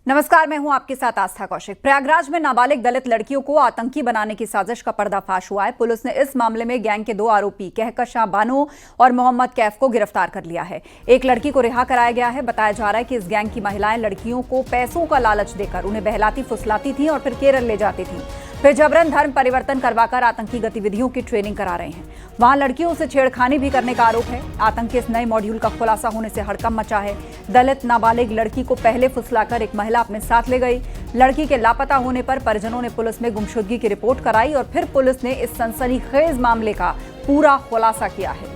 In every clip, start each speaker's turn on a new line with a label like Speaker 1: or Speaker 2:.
Speaker 1: नमस्कार, मैं हूं आपके साथ आस्था कौशिक। प्रयागराज में नाबालिग दलित लड़कियों को आतंकी बनाने की साजिश का पर्दाफाश हुआ है। पुलिस ने इस मामले में गैंग के 2 आरोपी कहकशां बानो और मोहम्मद कैफ को गिरफ्तार कर लिया है। एक लड़की को रिहा कराया गया है। बताया जा रहा है कि इस गैंग की महिलाएं लड़कियों को पैसों का लालच देकर उन्हें बहलाती फुसलाती थी और फिर केरल ले जाती थी। फिर जबरन धर्म परिवर्तन करवाकर आतंकी गतिविधियों की ट्रेनिंग करा रहे हैं। वहां लड़कियों से छेड़खानी भी करने का आरोप है। आतंक के इस नए मॉड्यूल का खुलासा होने से हड़कंप मचा है। दलित नाबालिग लड़की को पहले फुसलाकर एक महिला अपने साथ ले गई। लड़की के लापता होने पर परिजनों ने पुलिस में गुमशुदगी की रिपोर्ट कराई और फिर पुलिस ने इस सनसनीखेज मामले का पूरा खुलासा किया है।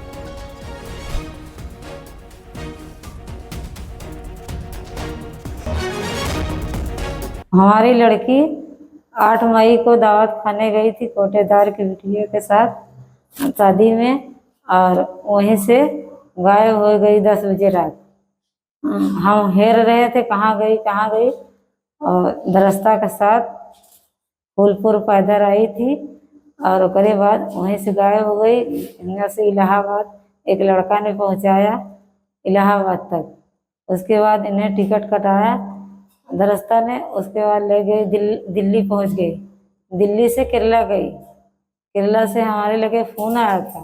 Speaker 2: हमारी लड़की 8 मई को दावत खाने गई थी कोटेदार की बिटिया के साथ शादी में, और वहीं से गायब हो गई 10 बजे रात। हम हेर रहे थे कहाँ गई, और दरस्ता के साथ फूलपुर पैदल आई थी और उसके बाद वहीं से गायब हो गई। यहाँ से इलाहाबाद एक लड़का ने पहुँचाया इलाहाबाद तक। उसके बाद इन्हें टिकट कटाया दरस्ता ने। उसके बाद ले गई दिल्ली पहुंच गई। दिल्ली से केरला गई। केरला से हमारे लगे फ़ोन आया था।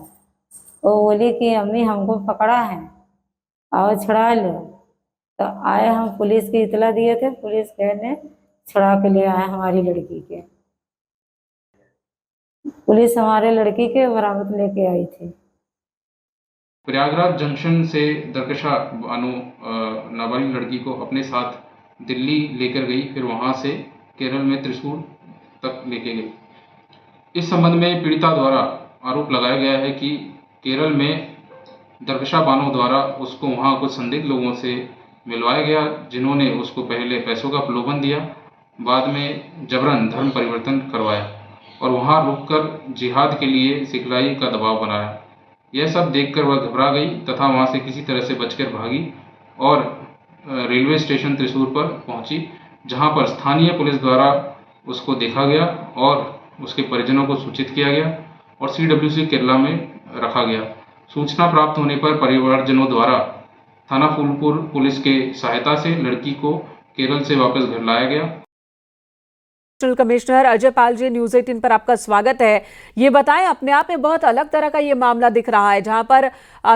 Speaker 2: वो बोली कि अम्मी हमको पकड़ा है, आओ छुड़ा लो। तो आए, हम पुलिस की इतला दिए थे। पुलिस ने छुड़ा के ले आए हमारी लड़की के। पुलिस हमारे लड़की के बरामद लेके आई थी।
Speaker 3: प्रयागराज जंक्शन से दरकशा बानो नाबालिग लड़की को अपने साथ दिल्ली लेकर गई, फिर वहां से केरल में त्रिशूर तक लेके गई। इस संबंध में पीड़िता द्वारा आरोप लगाया गया है कि केरल में दरकशा बानो द्वारा उसको वहां कुछ संदिग्ध लोगों से मिलवाया गया, जिन्होंने उसको पहले पैसों का प्रलोभन दिया, बाद में जबरन धर्म परिवर्तन करवाया और वहां रुककर जिहाद के लिए सिखलाई का दबाव बनाया। यह सब देखकर वह घबरा गई तथा वहां से किसी तरह से बचकर भागी और रेलवे स्टेशन त्रिशूर पर पहुंची, जहां पर स्थानीय पुलिस द्वारा उसको देखा गया और उसके परिजनों को सूचित किया गया और CWC केरला में रखा गया। सूचना प्राप्त होने पर परिवारजनों द्वारा थाना फूलपुर पुलिस के सहायता से लड़की को केरल से वापस घर लाया गया।
Speaker 4: कमिश्नर अजय पाल जी, न्यूज़ 18 पर आपका स्वागत है। ये बताएं, अपने आप में बहुत अलग तरह का ये मामला दिख रहा है, जहां पर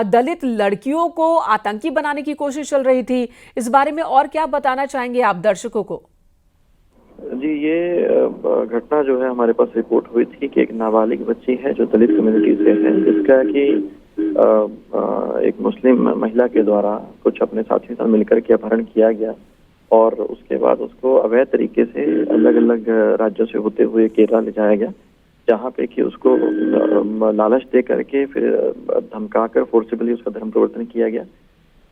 Speaker 4: दलित लड़कियों को आतंकी बनाने की कोशिश चल रही थी। इस बारे में और क्या बताना चाहेंगे आप दर्शकों को?
Speaker 5: जी, ये घटना जो है हमारे पास रिपोर्ट हुई थी कि एक नाबालिग बच्ची है जो दलित कम्युनिटी से है, जिसका कि एक मुस्लिम महिला के द्वारा कुछ अपने साथी साथ मिलकर के अपहरण किया गया और उसके बाद उसको अवैध तरीके से अलग अलग राज्यों से होते हुए केरला ले जाया गया, जहाँ पे कि उसको लालच दे करके फिर धमकाकर फोर्सिबली उसका धर्म परिवर्तन किया गया।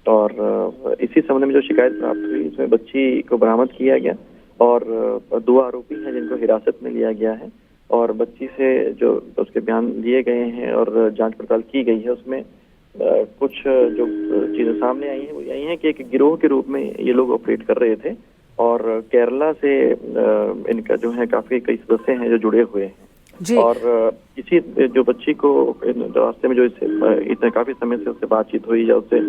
Speaker 5: और इसी संबंध में जो शिकायत प्राप्त हुई, इसमें बच्ची को बरामद किया गया और 2 आरोपी हैं जिनको हिरासत में लिया गया है और बच्ची से जो उसके बयान लिए गए हैं और जांच पड़ताल की गई है, उसमें कुछ जो चीजें सामने आई हैं वो यही है कि एक गिरोह के रूप में ये लोग ऑपरेट कर रहे थे और केरला से इनका जो है काफी कई सदस्य हैं जो जुड़े हुए हैं। और इसी जो बच्ची को रास्ते में जो इतने काफी समय से उससे बातचीत हुई या उससे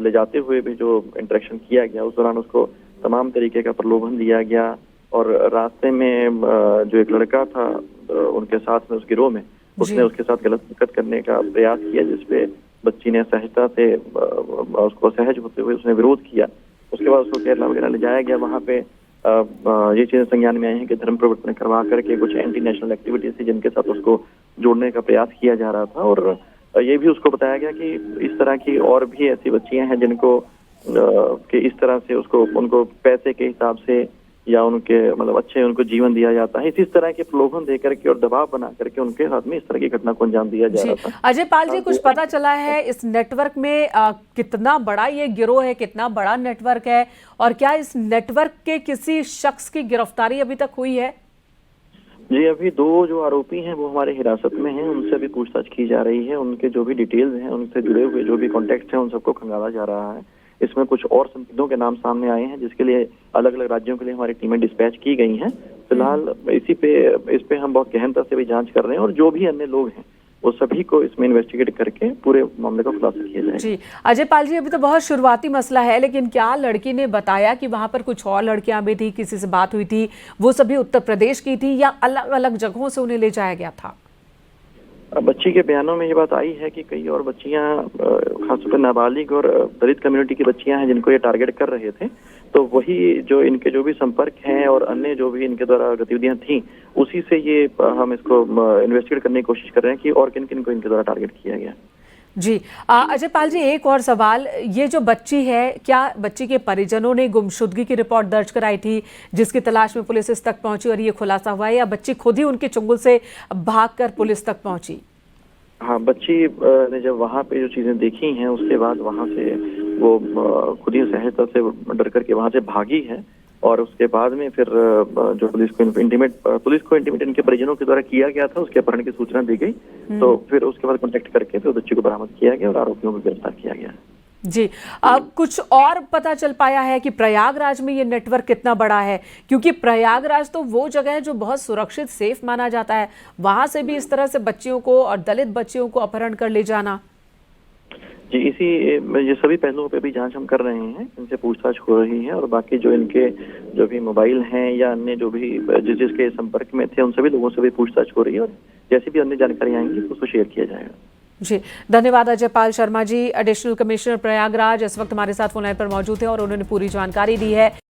Speaker 5: ले जाते हुए भी जो इंटरेक्शन किया गया, उस दौरान उसको तमाम तरीके का प्रलोभन दिया गया और रास्ते में जो एक लड़का था उनके साथ में उस गिरोह में, उसने उसके साथ गलत हरकत करने का प्रयास किया, जिसपे बच्ची ने सहजता से उसको असहज होते हुए उसने विरोध किया। उसके बाद उसको केरला वगैरह ले जाया गया। वहाँ पे ये चीजें संज्ञान में आई हैं कि धर्म परिवर्तन करवा करके कुछ एंटी नेशनल एक्टिविटीज थी जिनके साथ उसको जोड़ने का प्रयास किया जा रहा था और ये भी उसको बताया गया कि इस तरह की और भी ऐसी बच्चियां हैं जिनको कि इस तरह से उनको पैसे के हिसाब से या उनके मतलब अच्छे उनको जीवन दिया जाता है। इसी तरह के प्रलोभन दे करके और दबाव बना करके उनके साथ में इस तरह की घटना को अंजाम दिया जा रहा था।
Speaker 4: अजय पाल जी, कुछ पता चला है इस नेटवर्क में कितना बड़ा ये गिरोह है, कितना बड़ा नेटवर्क है और क्या इस नेटवर्क के किसी शख्स की गिरफ्तारी अभी तक हुई है?
Speaker 5: जी, अभी 2 जो आरोपी हैं वो हमारे हिरासत में हैं, उनसे भी पूछताछ की जा रही है। उनके जो भी डिटेल्स हैं, उनसे जुड़े हुए जो भी कॉन्टेक्ट हैं, उन सबको खंगाला जा रहा है। इसमें कुछ और संदिग्धों के नाम सामने आए हैं जिसके लिए अलग अलग राज्यों के लिए हमारी टीमें डिस्पैच की गई हैं। फिलहाल इस पे हम बहुत गहनता से भी जांच कर रहे हैं और जो भी अन्य लोग हैं वो सभी को इसमें इन्वेस्टिगेट करके पूरे मामले का खुलासा किया जाएगा।
Speaker 4: जी अजय पाल जी, अभी तो बहुत शुरुआती मसला है, लेकिन क्या लड़की ने बताया कि वहां पर कुछ और लड़कियां भी थी, किसी से बात हुई थी, वो सभी उत्तर प्रदेश की थी या अलग अलग जगहों से उन्हें ले जाया गया था?
Speaker 5: बच्ची के बयानों में ये बात आई है कि कई और बच्चियां, खासतौर पर नाबालिग और दलित कम्युनिटी की बच्चियां हैं जिनको ये टारगेट कर रहे थे। तो वही जो इनके जो भी संपर्क हैं और अन्य जो भी इनके द्वारा गतिविधियां थी, उसी से ये हम इसको इन्वेस्टिगेट करने की कोशिश कर रहे हैं कि और किन किन को इनके द्वारा टारगेट किया गया।
Speaker 4: जी अजय पाल जी, एक और सवाल, ये जो बच्ची है, क्या बच्ची के परिजनों ने गुमशुदगी की रिपोर्ट दर्ज कराई थी जिसकी तलाश में पुलिस इस तक पहुंची और ये खुलासा हुआ है, या बच्ची खुद ही उनके चुंगल से भागकर पुलिस तक पहुंची?
Speaker 5: हाँ, बच्ची ने जब वहाँ पे जो चीजें देखी हैं उसके बाद वहाँ से वो खुद ही सहायता से डर करके वहाँ से भागी है। और उसके बाद में फिर जो पुलिस को इंटीमेट इनके परिजनों के द्वारा किया गया था, उसके अपहरण की सूचना दी गई। तो फिर उसके बाद कांटेक्ट करके फिर बच्ची को बरामद किया गया और आरोपियों को गिरफ्तार किया गया।
Speaker 4: जी अब कुछ और पता चल पाया है कि प्रयागराज में ये नेटवर्क कितना बड़ा है? क्योंकि प्रयागराज तो वो जगह है जो बहुत सुरक्षित, सेफ माना जाता है, वहां से भी इस तरह से बच्चियों को और दलित बच्चियों को अपहरण कर ले जाना।
Speaker 5: जी, ये सभी पहलुओं पे भी जांच हम कर रहे हैं, इनसे पूछताछ हो रही है और बाकी जो इनके जो भी मोबाइल हैं या अन्य जो भी जिसके संपर्क में थे उन सभी लोगों से भी पूछताछ हो रही है और जैसी भी अन्य जानकारी आएंगी उसको शेयर किया जाएगा।
Speaker 4: जी धन्यवाद अजय पाल शर्मा जी, एडिशनल कमिश्नर प्रयागराज इस वक्त हमारे साथ फोन लाइन पर मौजूद है और उन्होंने पूरी जानकारी दी है।